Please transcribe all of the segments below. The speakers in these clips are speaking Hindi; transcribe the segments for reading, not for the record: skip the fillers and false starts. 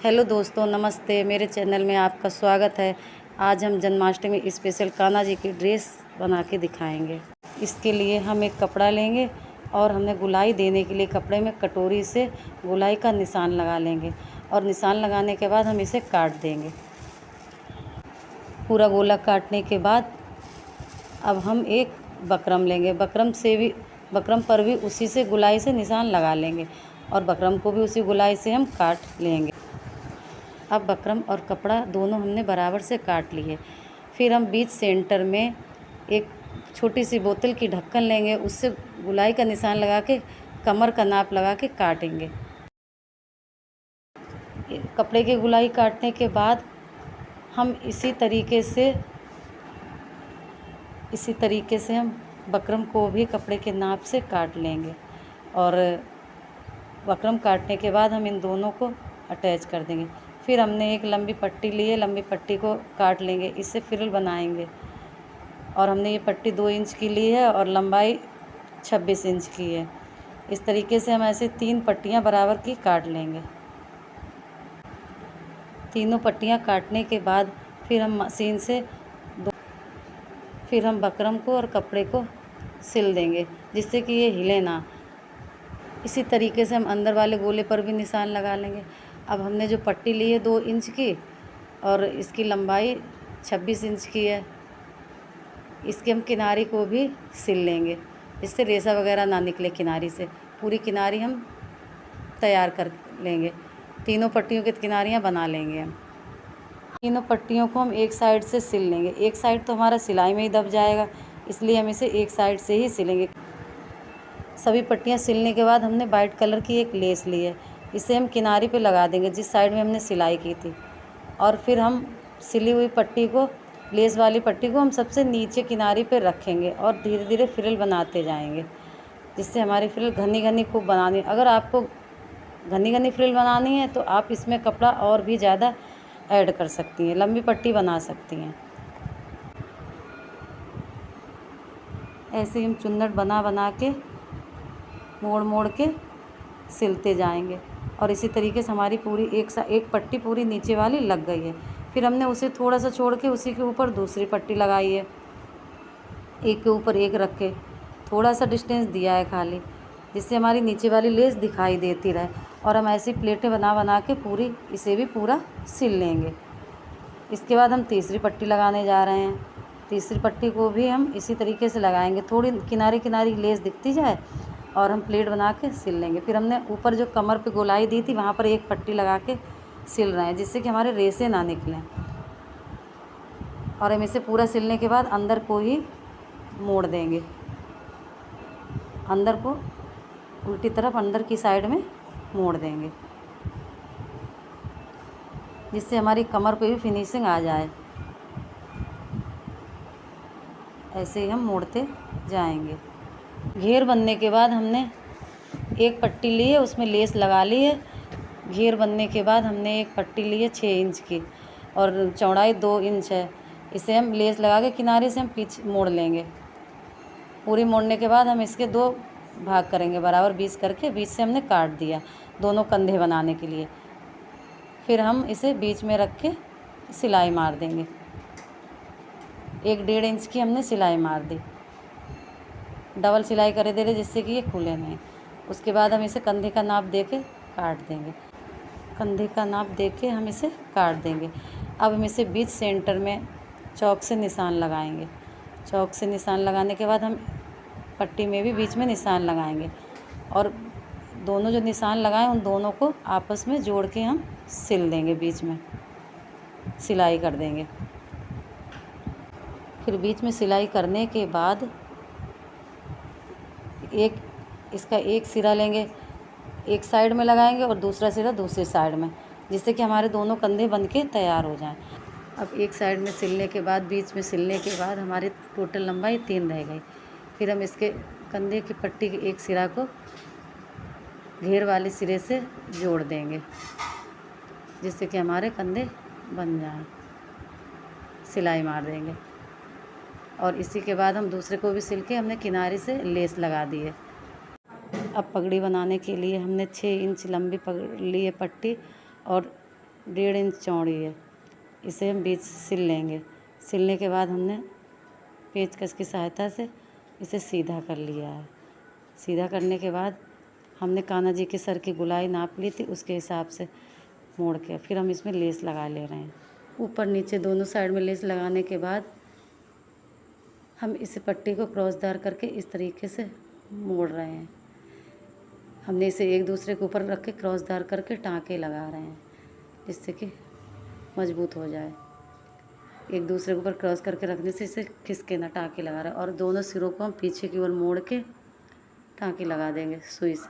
हेलो दोस्तों, नमस्ते। मेरे चैनल में आपका स्वागत है। आज हम जन्माष्टमी स्पेशल कान्हा जी की ड्रेस बना के दिखाएंगे। इसके लिए हम एक कपड़ा लेंगे और हमने गुलाई देने के लिए कपड़े में कटोरी से गुलाई का निशान लगा लेंगे और निशान लगाने के बाद हम इसे काट देंगे। पूरा गोला काटने के बाद अब हम एक बकरम लेंगे। बकरम पर भी उसी से गुलाई से निशान लगा लेंगे और बकरम को भी उसी गुलाई से हम काट लेंगे। अब बकरम और कपड़ा दोनों हमने बराबर से काट लिए। फिर हम बीच सेंटर में एक छोटी सी बोतल की ढक्कन लेंगे, उससे गुलाई का निशान लगा के कमर का नाप लगा के काटेंगे। कपड़े की गुलाई काटने के बाद हम इसी तरीके से हम बकरम को भी कपड़े के नाप से काट लेंगे और बकरम काटने के बाद हम इन दोनों को अटैच कर देंगे। फिर हमने एक लंबी पट्टी ली है, लंबी पट्टी को काट लेंगे, इससे फ्रिल बनाएंगे। और हमने ये पट्टी 2 इंच की ली है और लंबाई 26 इंच की है। इस तरीके से हम ऐसे 3 पट्टियाँ बराबर की काट लेंगे। तीनों पट्टियाँ काटने के बाद फिर हम मशीन से फिर हम बकरम को और कपड़े को सिल देंगे, जिससे कि ये हिले ना। इसी तरीके से हम अंदर वाले गोले पर भी निशान लगा लेंगे। अब हमने जो पट्टी ली है 2 इंच की और इसकी लंबाई 26 इंच की है, इसके हम किनारी को भी सिल लेंगे, जिससे रेशा वगैरह ना निकले किनारी से। पूरी किनारी हम तैयार कर लेंगे। तीनों पट्टियों की किनारियाँ बना लेंगे हम। तीनों पट्टियों को हम एक साइड से सिल लेंगे। एक साइड तो हमारा सिलाई में ही दब जाएगा, इसलिए हम इसे एक साइड से ही सिलेंगे। सभी पट्टियाँ सिलने के बाद हमने वाइट कलर की एक लेस ली है, इसे हम किनारी पे लगा देंगे जिस साइड में हमने सिलाई की थी। और फिर हम सिली हुई पट्टी को, लेस वाली पट्टी को हम सबसे नीचे किनारी पे रखेंगे और धीरे धीरे फ्रिल बनाते जाएंगे, जिससे हमारी फ्रिल घनी घनी खूब बनानी है। अगर आपको घनी घनी फ्रिल बनानी है तो आप इसमें कपड़ा और भी ज़्यादा ऐड कर सकती हैं, लंबी पट्टी बना सकती हैं। ऐसे ही हम चुन्नट बना बना के मोड़ मोड़ के सिलते जाएंगे और इसी तरीके से हमारी पूरी एक पट्टी पूरी नीचे वाली लग गई है। फिर हमने उसे थोड़ा सा छोड़ के उसी के ऊपर दूसरी पट्टी लगाई है, एक के ऊपर एक रख के थोड़ा सा डिस्टेंस दिया है खाली, जिससे हमारी नीचे वाली लेस दिखाई देती रहे। और हम ऐसी प्लेटें बना बना के इसे भी पूरा सिल लेंगे। इसके बाद हम तीसरी पट्टी लगाने जा रहे हैं। तीसरी पट्टी को भी हम इसी तरीके से लगाएंगे, थोड़ी किनारी किनारी लेस दिखती जाए और हम प्लेट बना के सिल लेंगे। फिर हमने ऊपर जो कमर पे गोलाई दी थी वहाँ पर एक पट्टी लगा के सिल रहे हैं, जिससे कि हमारे रेशे ना निकलें। और हम इसे पूरा सिलने के बाद अंदर को ही मोड़ देंगे, अंदर को उल्टी तरफ अंदर की साइड में मोड़ देंगे, जिससे हमारी कमर पे भी फिनिशिंग आ जाए। ऐसे ही हम मोड़ते जाएंगे। घेर बनने के बाद हमने एक पट्टी ली है, उसमें लेस लगा ली है। घेर बनने के बाद हमने एक पट्टी ली है 6 इंच की और चौड़ाई 2 इंच है। इसे हम लेस लगा के किनारे से हम पीछे मोड़ लेंगे। पूरी मोड़ने के बाद हम इसके 2 भाग करेंगे बराबर, 20 करके। बीच से हमने काट दिया दोनों कंधे बनाने के लिए। फिर हम इसे बीच में रख के सिलाई मार देंगे। 1-1.5 इंच की हमने सिलाई मार दी, डबल सिलाई करे दे रहे, जिससे कि ये खुले नहीं। उसके बाद हम इसे कंधे का नाप दे के काट देंगे। कंधे का नाप दे के हम इसे काट देंगे। अब हम इसे बीच सेंटर में चौक से निशान लगाएंगे। चौक से निशान लगाने के बाद हम पट्टी में भी बीच में निशान लगाएंगे और दोनों जो निशान लगाएं उन दोनों को आपस में जोड़ के हम सिल देंगे, बीच में सिलाई कर देंगे। फिर बीच में सिलाई करने के बाद इसका एक सिरा लेंगे, एक साइड में लगाएंगे और दूसरा सिरा दूसरी साइड में, जिससे कि हमारे दोनों कंधे बन के तैयार हो जाएं। अब एक साइड में सिलने के बाद, बीच में सिलने के बाद हमारी टोटल लंबाई 3 रह गई। फिर हम इसके कंधे की पट्टी के एक सिरा को घेर वाले सिरे से जोड़ देंगे, जिससे कि हमारे कंधे बन जाएं। सिलाई मार देंगे और इसी के बाद हम दूसरे को भी सिल के हमने किनारे से लेस लगा दी है। अब पगड़ी बनाने के लिए हमने 6 इंच लंबी ली है पट्टी और 1.5 इंच चौड़ी है। इसे हम बीच से सिल लेंगे। सिलने के बाद हमने पेचकस की सहायता से इसे सीधा कर लिया है। सीधा करने के बाद हमने कान्हा जी के सर की गोलाई नाप ली थी, उसके हिसाब से मोड़ के फिर हम इसमें लेस लगा ले रहे हैं। ऊपर नीचे दोनों साइड में लेस लगाने के बाद हम इस पट्टी को क्रॉसदार करके इस तरीके से मोड़ रहे हैं। हमने इसे एक दूसरे के ऊपर रख के क्रॉसदार करके टाँके लगा रहे हैं, जिससे कि मजबूत हो जाए। एक दूसरे के ऊपर क्रॉस करके रखने से इसे खिसके ना, टाँके लगा रहे हैं। और दोनों सिरों को हम पीछे की ओर मोड़ के टाँके लगा देंगे सुई से,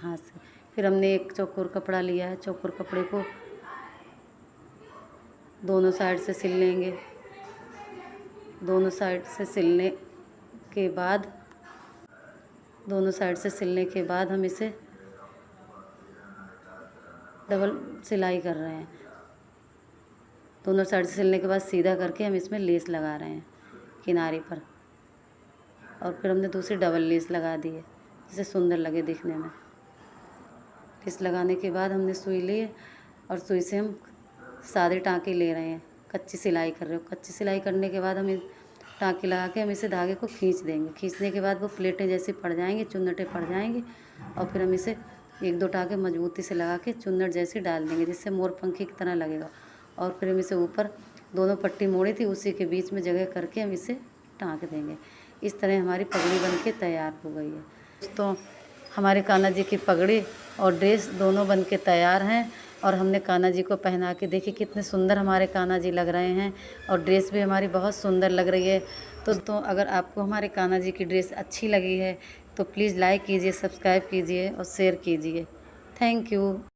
हाथ से। फिर हमने एक चौकोर कपड़ा लिया है। चौकोर कपड़े को दोनों साइड से सिल लेंगे। दोनों साइड से सिलने के बाद हम इसे डबल सिलाई कर रहे हैं। दोनों साइड से सिलने के बाद सीधा करके हम इसमें लेस लगा रहे हैं किनारे पर, और फिर हमने दूसरी डबल लेस लगा दी है, जिससे सुंदर लगे दिखने में। लेस लगाने के बाद हमने सुई ली है और सुई से हम सादे टाँके ले रहे हैं। कच्ची सिलाई कर रहे हो। कच्ची सिलाई करने के बाद हम टाँके लगा के हम इसे धागे को खींच देंगे। खींचने के बाद वो प्लेटें जैसी पड़ जाएंगी, चुन्नटें पड़ जाएंगी, और फिर हम इसे 1-2 टाँके मजबूती से लगा के चुन्नट जैसी डाल देंगे, जिससे मोर पंखी की तरह लगेगा। और फिर हम इसे ऊपर दोनों पट्टी मोड़ी थी उसी के बीच में जगह करके हम इसे टाँक देंगे। इस तरह हमारी पगड़ी बन के तैयार हो गई है। दोस्तों, हमारे कान्हा जी की पगड़ी और ड्रेस दोनों बन के तैयार हैं, और हमने कान्हा जी को पहना के देखिए कितने सुंदर हमारे कान्हा जी लग रहे हैं, और ड्रेस भी हमारी बहुत सुंदर लग रही है। तो दोस्तों, अगर आपको हमारे कान्हा जी की ड्रेस अच्छी लगी है तो प्लीज़ लाइक कीजिए, सब्सक्राइब कीजिए और शेयर कीजिए। Thank you.